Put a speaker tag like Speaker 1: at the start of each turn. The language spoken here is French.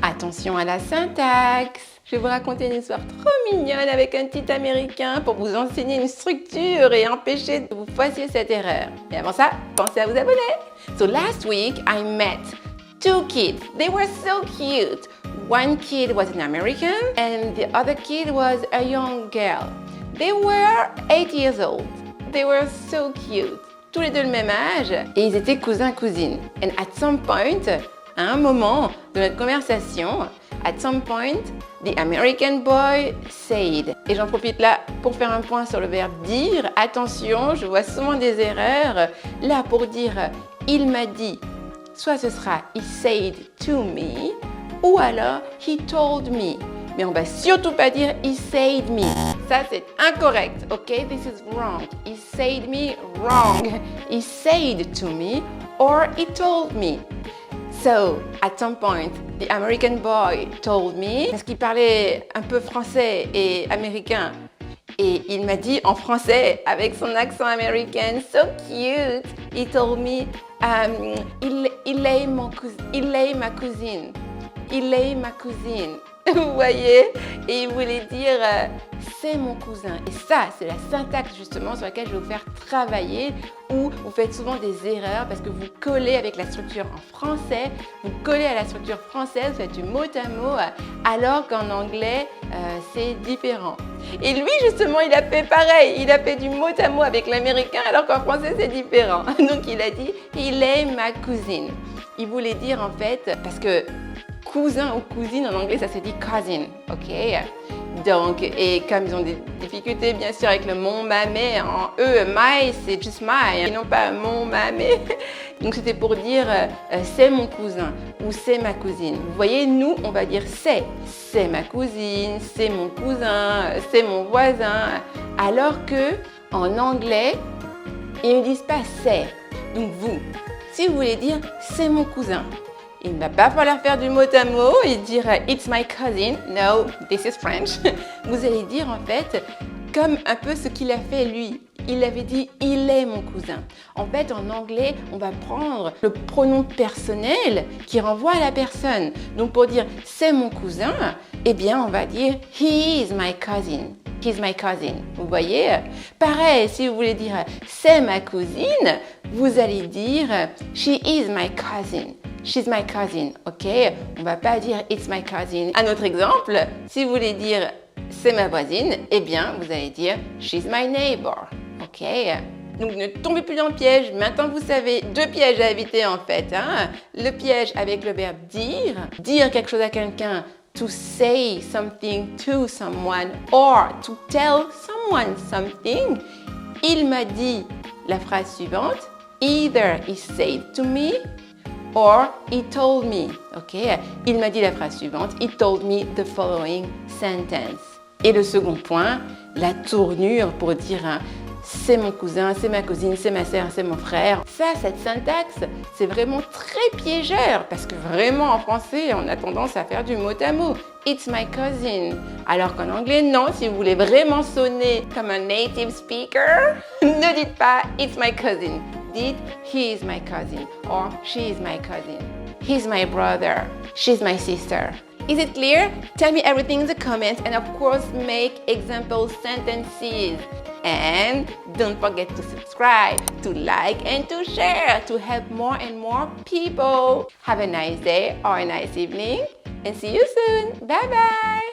Speaker 1: Attention à la syntaxe. Je vais vous raconter une histoire trop mignonne avec un petit américain pour vous enseigner une structure et empêcher que vous fassiez cette erreur. Et avant ça, pensez à vous abonner. So last week, I met two kids. They were so cute. One kid was an American and the other kid was a young girl. They were 8 years old. They were so cute. Tous les deux le même âge et ils étaient cousins-cousines. And at some point, à un moment de notre conversation, at some point, the American boy said. Et j'en profite là pour faire un point sur le verbe dire. Attention, je vois souvent des erreurs. Là, pour dire il m'a dit, soit ce sera he said to me, ou alors he told me. Mais on va surtout pas dire he said me. Ça c'est incorrect, ok? This is wrong. He said me, wrong. He said to me or he told me. So, at some point, the American boy told me, parce qu'il parlait un peu français et américain, et il m'a dit en français avec son accent américain, so cute. He told me, il est ma cousine. Il est ma cousine. Vous voyez? Et il voulait dire c'est mon cousin. Et ça, c'est la syntaxe justement sur laquelle je vais vous faire travailler, où vous faites souvent des erreurs parce que vous collez avec la structure en français, vous collez à la structure française, vous faites du mot à mot, alors qu'en anglais, c'est différent. Et lui, justement, il a fait pareil. Il a fait du mot à mot avec l'américain, alors qu'en français, c'est différent. Donc, il a dit il est ma cousine. Il voulait dire en fait, parce que cousin ou cousine en anglais, ça se dit cousin, ok? Donc, et comme ils ont des difficultés bien sûr avec le mon mamé, en eux, my c'est just my, et non pas mon mamé. Donc c'était pour dire c'est mon cousin ou c'est ma cousine. Vous voyez, nous on va dire c'est ma cousine, c'est mon cousin, c'est mon voisin. Alors que en anglais, ils ne disent pas c'est. Donc vous, si vous voulez dire c'est mon cousin, il ne va pas falloir faire du mot à mot et dire it's my cousin. No, this is French. Vous allez dire en fait comme un peu ce qu'il a fait lui. Il avait dit il est mon cousin. En fait, en anglais, on va prendre le pronom personnel qui renvoie à la personne. Donc pour dire c'est mon cousin, eh bien on va dire he is my cousin. He's my cousin. Vous voyez? Pareil, si vous voulez dire c'est ma cousine, vous allez dire she is my cousin. She's my cousin, ok? On va pas dire it's my cousin. Un autre exemple, si vous voulez dire c'est ma voisine, eh bien vous allez dire she's my neighbor, ok? Donc ne tombez plus dans le piège. Maintenant vous savez deux pièges à éviter en fait. Hein? Le piège avec le verbe dire quelque chose à quelqu'un, to say something to someone or to tell someone something. Il m'a dit la phrase suivante, either he said to me or he told me, ok? Il m'a dit la phrase suivante, he told me the following sentence. Et le second point, la tournure pour dire c'est mon cousin, c'est ma cousine, c'est ma sœur, c'est mon frère. Ça, cette syntaxe, c'est vraiment très piégeur parce que vraiment en français, on a tendance à faire du mot à mot. It's my cousin. Alors qu'en anglais, non, si vous voulez vraiment sonner comme un native speaker, ne dites pas it's my cousin. Dites he is my cousin or she is my cousin. He's my brother. She's my sister. Is it clear? Tell me everything in the comments and of course make example sentences. And don't forget to subscribe, to like and to share to help more and more people. Have a nice day or a nice evening and see you soon. Bye bye.